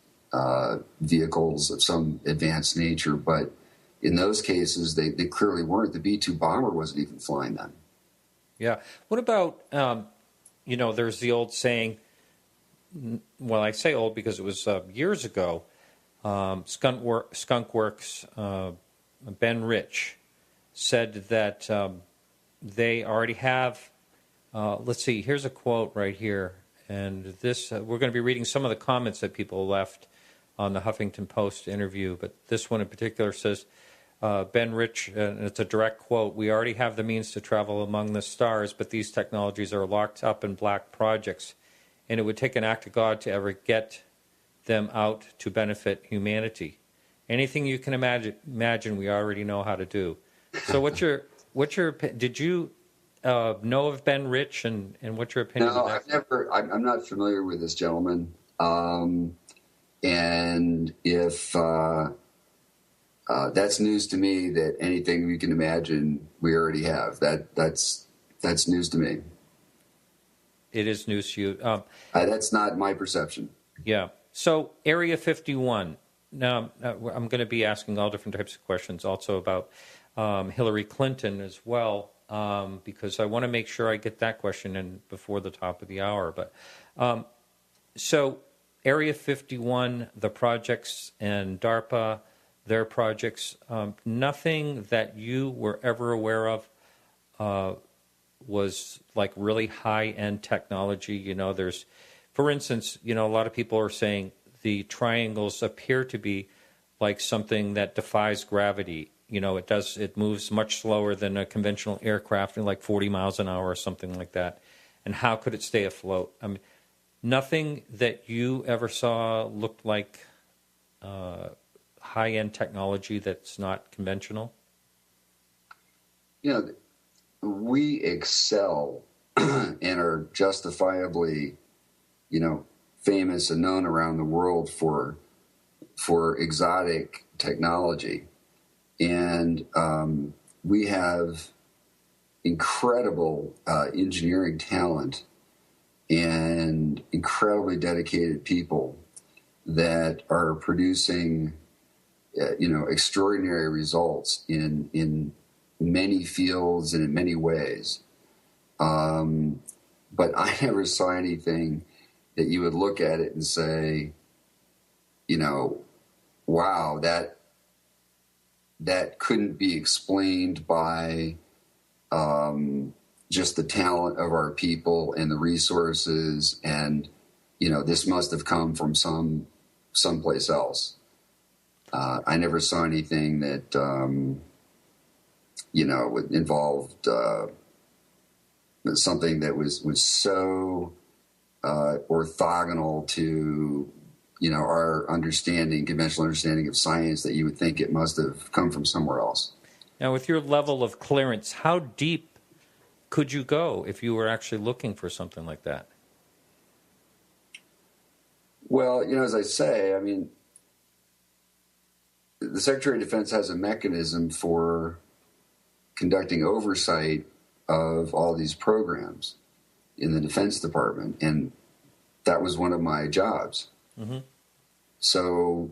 Vehicles of some advanced nature, but in those cases, they clearly weren't. The B-2 bomber wasn't even flying them. Yeah. What about, there's the old saying, well, I say old because it was years ago, Skunk Works, Ben Rich said that they already have, let's see, here's a quote right here. And this, we're going to be reading some of the comments that people left on the Huffington Post interview, but this one in particular says, Ben Rich, and it's a direct quote, "We already have the means to travel among the stars, but these technologies are locked up in black projects, and it would take an act of God to ever get them out to benefit humanity. Anything you can imagine, we already know how to do. So what's your did you know of Ben Rich, and what's your opinion No, of that? I'm not familiar with this gentleman. And if that's news to me, that anything we can imagine, we already have. That's news to me. It is news to you. That's not my perception. Yeah. So Area 51. Now, I'm going to be asking all different types of questions, also about Hillary Clinton as well, because I want to make sure I get that question in before the top of the hour. But so Area 51, the projects, and DARPA, their projects, nothing that you were ever aware of was like really high-end technology. You know, there's, for instance, you know, a lot of people are saying the triangles appear to be like something that defies gravity. You know, it moves much slower than a conventional aircraft, like 40 miles an hour or something like that. And how could it stay afloat? I mean, nothing that you ever saw looked like high-end technology that's not conventional? You know, we excel and are justifiably, you know, famous and known around the world for exotic technology. And we have incredible engineering talent and incredibly dedicated people that are producing, you know, extraordinary results in many fields and in many ways. But I never saw anything that you would look at it and say, you know, wow, that couldn't be explained by just the talent of our people and the resources, and, you know, this must have come from someplace else. I never saw anything that you know, involved something that was so orthogonal to, you know, our conventional understanding of science, that you would think it must have come from somewhere else. Now, with your level of clearance, how deep could you go if you were actually looking for something like that? Well, you know, as I say, I mean, the Secretary of Defense has a mechanism for conducting oversight of all these programs in the Defense Department, and that was one of my jobs. Mm-hmm. So,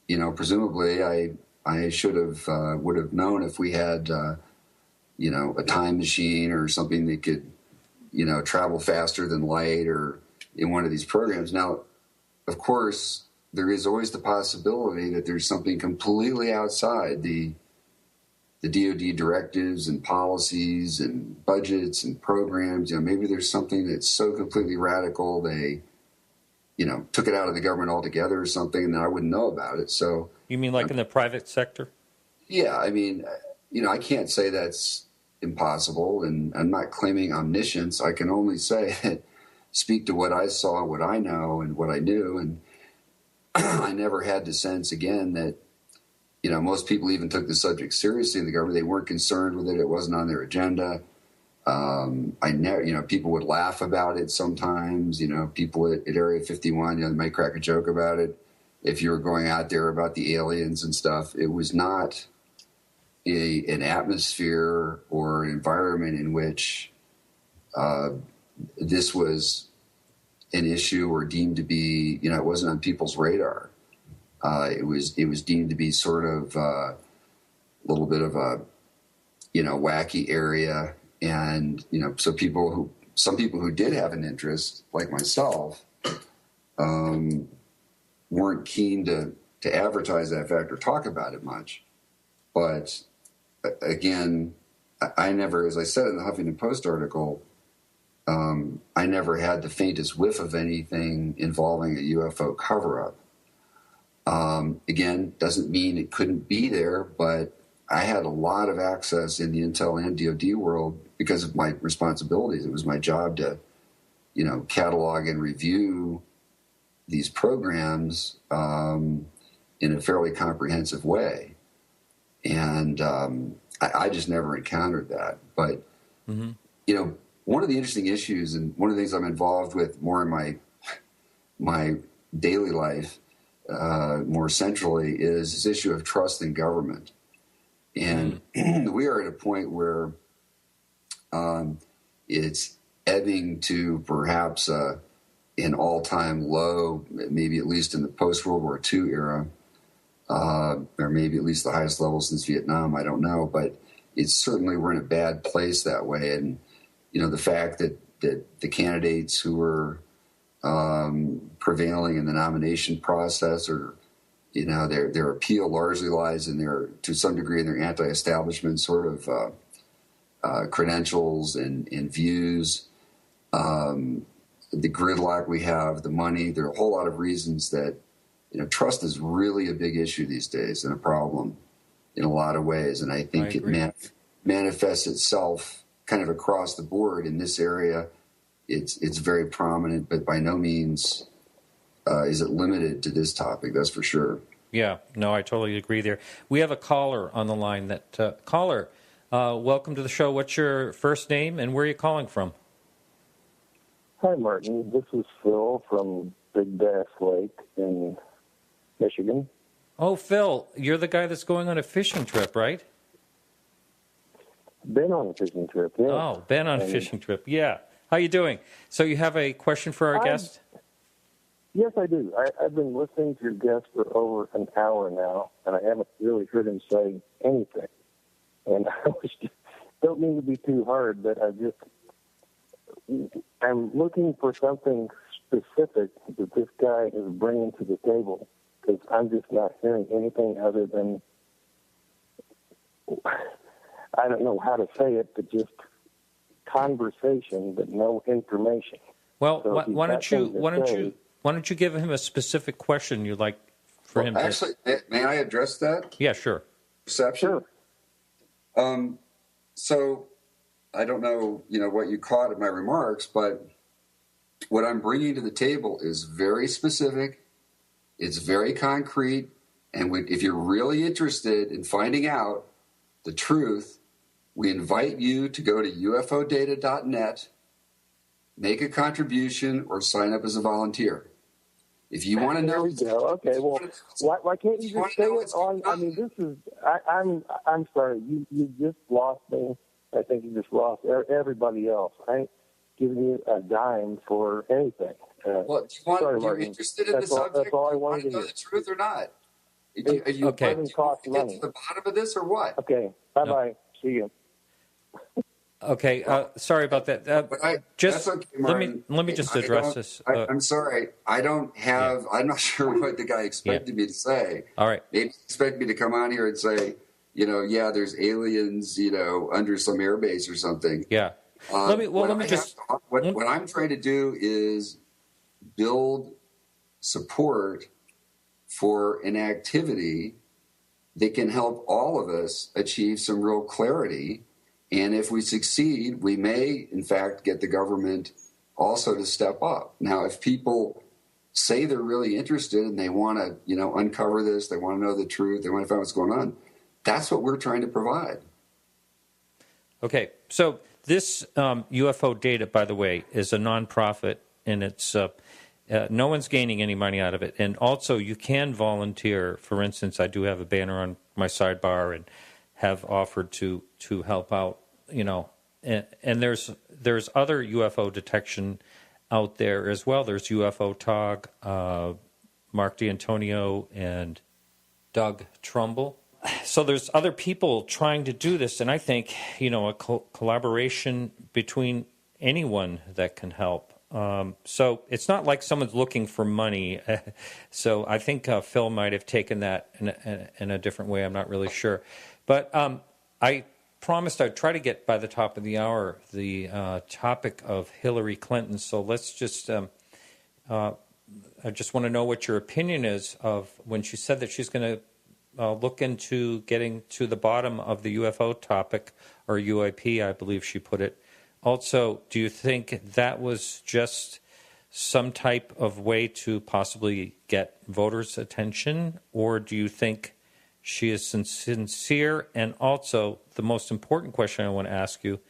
you know, presumably I should have would have known if we had you know, a time machine or something that could, you know, travel faster than light, or in one of these programs. Now, of course, there is always the possibility that there's something completely outside the DoD directives and policies and budgets and programs. You know, maybe there's something that's so completely radical they, you know, took it out of the government altogether or something, and I wouldn't know about it. So, you mean like in the private sector? Yeah, I mean, you know, I can't say that's impossible, and I'm not claiming omniscience. I can only say, speak to what I saw, what I know, and what I knew, and I never had the sense again that, you know, most people even took the subject seriously in the government. They weren't concerned with it. It wasn't on their agenda. I never, you know, people would laugh about it sometimes. You know, people at Area 51, you know, they might crack a joke about it. If you were going out there about the aliens and stuff, it was not an atmosphere or an environment in which this was an issue or deemed to be, you know, it wasn't on people's radar. It was deemed to be sort of a little bit of a, you know, wacky area. And, you know, so some people who did have an interest, like myself, weren't keen to advertise that fact or talk about it much. But again, I never, as I said in the Huffington Post article, I never had the faintest whiff of anything involving a UFO cover-up. Again, doesn't mean it couldn't be there, but I had a lot of access in the intel and DoD world because of my responsibilities. It was my job to, you know, catalog and review these programs in a fairly comprehensive way. And I just never encountered that. But, one of the interesting issues, and one of the things I'm involved with more in my daily life, more centrally, is this issue of trust in government. And we are at a point where it's ebbing to perhaps an all-time low, maybe at least in the post-World War II era, or maybe at least the highest level since Vietnam. I don't know, but it's certainly we're in a bad place that way. And the fact that the candidates who were prevailing in the nomination process, or their appeal largely lies in to some degree in their anti-establishment sort of credentials and views. The gridlock we have, the money, there are a whole lot of reasons that, trust is really a big issue these days and a problem in a lot of ways. And I think it manifests itself kind of across the board in this area. It's very prominent, but by no means is it limited to this topic. That's for sure. Yeah, no, I totally agree there. We have a caller on the line. Caller, welcome to the show. What's your first name and where are you calling from? Hi, Martin. This is Phil from Big Bass Lake in Michigan. Oh, Phil, you're the guy that's going on a fishing trip, right? Been on a fishing trip, yeah. Oh, been on a fishing trip, yeah. How you doing? So you have a question for our guest? Yes, I do. I've been listening to your guest for over an hour now, and I haven't really heard him say anything. And don't mean to be too hard, but I'm looking for something specific that this guy is bringing to the table, because I'm just not hearing anything other than, I don't know how to say it, but just conversation, but no information. Well, so why don't you give him a specific question you'd like for him to... Actually, may I address that? Yeah, sure. Perception? Sure. So I don't know, what you caught in my remarks, but what I'm bringing to the table is very specific. It's very concrete. And if you're really interested in finding out the truth, we invite you to go to ufodata.net, make a contribution, or sign up as a volunteer. If you want to know... There we go. Okay, well, why can't you just say it on... I mean, this is... I'm sorry. You just lost me. I think you just lost everybody else. I ain't giving you a dime for anything. Well, are you interested in the subject? That's all I wanted to know hear. The truth or not? Are you okay. Get to the bottom of this or what? Okay. Bye-bye. No. See you. Okay, sorry about that. That's okay, Martin. let me just address this. I'm sorry. I don't have. Yeah. I'm not sure what the guy expected me to say. All right. Maybe he expected me to come on here and say, there's aliens, under some airbase or something. Yeah. What I'm trying to do is build support for an activity that can help all of us achieve some real clarity. And if we succeed, we may, in fact, get the government also to step up. Now, if people say they're really interested and they want to, uncover this, they want to know the truth, they want to find out what's going on, that's what we're trying to provide. Okay, so this UFO data, by the way, is a nonprofit, and it's no one's gaining any money out of it. And also, you can volunteer. For instance, I do have a banner on my sidebar and have offered to help out, and there's other UFO detection out there as well. There's UFO TOG, Mark D'Antonio and Doug Trumbull. So there's other people trying to do this, and I think, a collaboration between anyone that can help. So it's not like someone's looking for money. So I think Phil might have taken that in a different way. I'm not really sure. But I promised I'd try to get by the top of the hour the topic of Hillary Clinton. So let's just, I just want to know what your opinion is of when she said that she's going to look into getting to the bottom of the UFO topic, or UAP, I believe she put it. Also, do you think that was just some type of way to possibly get voters' attention, or do you think she is sincere? And also, the most important question I want to ask you,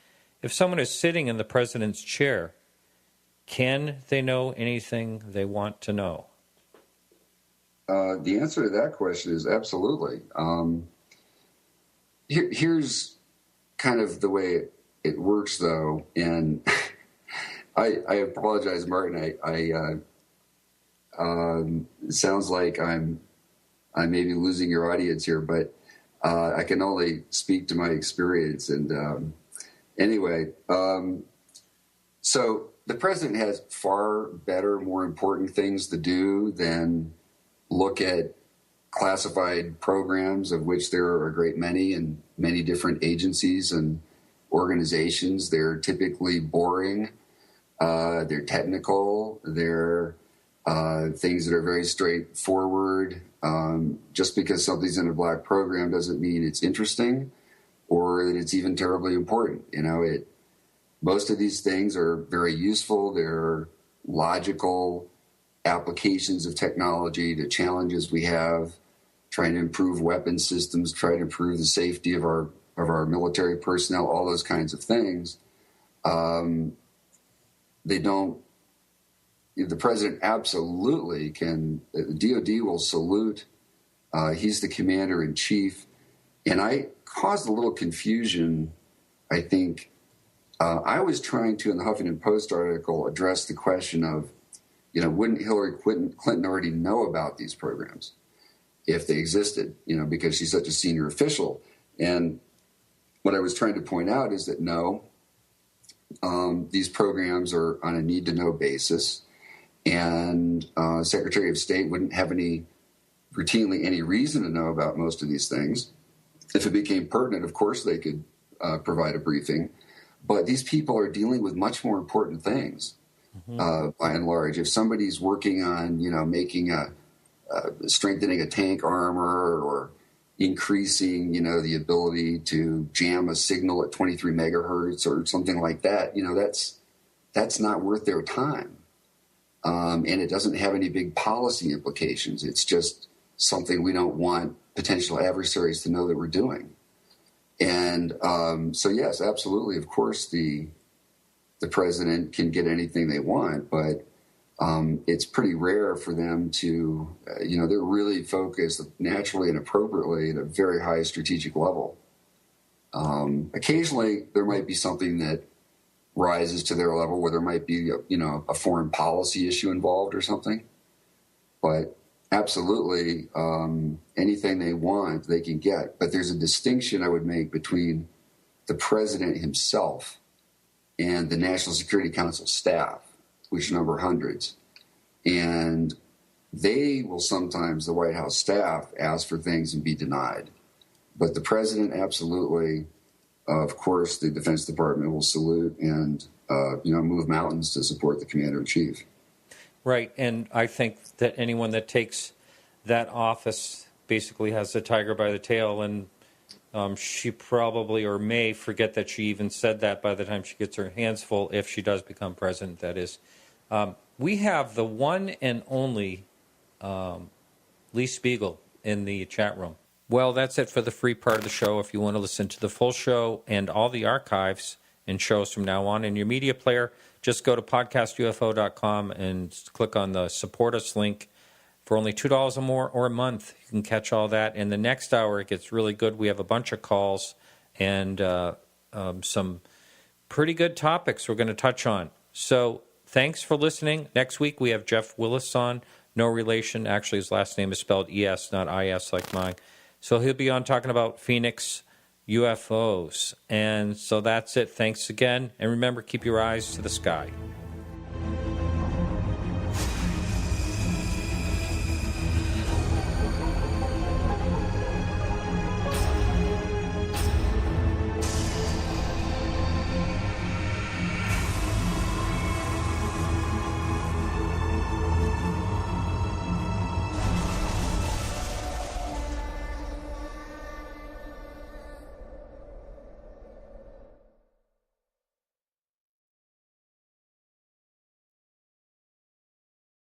if someone is sitting in the president's chair, can they know anything they want to know? The answer to that question is absolutely. Here's kind of the way it works, though, and I apologize, Martin. It sounds like I may be losing your audience here, but I can only speak to my experience. And anyway, so the president has far better, more important things to do than look at classified programs, of which there are a great many in many different agencies and organizations. They're typically boring. They're technical. They're things that are very straightforward. Just because something's in a black program doesn't mean it's interesting or that it's even terribly important. Most of these things are very useful. They're logical applications of technology to challenges we have, trying to improve weapon systems, try to improve the safety of our military personnel, all those kinds of things. The president absolutely can, the DOD will salute. He's the commander in chief. And I caused a little confusion, I think. I was trying to, in the Huffington Post article, address the question of, wouldn't Hillary Clinton already know about these programs if they existed, because she's such a senior official? And what I was trying to point out is that no, these programs are on a need-to-know basis, and Secretary of State wouldn't have routinely any reason to know about most of these things. If it became pertinent, of course, they could provide a briefing. But these people are dealing with much more important things, by and large. If somebody's working on, making strengthening a tank armor or increasing, the ability to jam a signal at 23 megahertz or something like that, that's not worth their time. And it doesn't have any big policy implications. It's just something we don't want potential adversaries to know that we're doing. And so, yes, absolutely. Of course, the president can get anything they want, but it's pretty rare for them to, they're really focused naturally and appropriately at a very high strategic level. Occasionally, there might be something that rises to their level where there might be, a foreign policy issue involved or something. But absolutely, anything they want, they can get. But there's a distinction I would make between the president himself and the National Security Council staff, which number hundreds. And they will sometimes, the White House staff, ask for things and be denied. But the president, absolutely, of course, the Defense Department will salute and, move mountains to support the commander-in-chief. Right, and I think that anyone that takes that office basically has the tiger by the tail, and she probably or may forget that she even said that by the time she gets her hands full, if she does become president, that is. We have the one and only Lee Spiegel in the chat room. Well, that's it for the free part of the show. If you want to listen to the full show and all the archives and shows from now on in your media player, just go to podcastufo.com and click on the Support Us link. For only $2 or more or a month, you can catch all that. In the next hour, it gets really good. We have a bunch of calls and some pretty good topics we're going to touch on. So thanks for listening. Next week, we have Jeff Willis on. No relation. Actually, his last name is spelled E-S, not I-S like mine. So he'll be on talking about Phoenix UFOs. And so that's it. Thanks again. And remember, keep your eyes to the sky.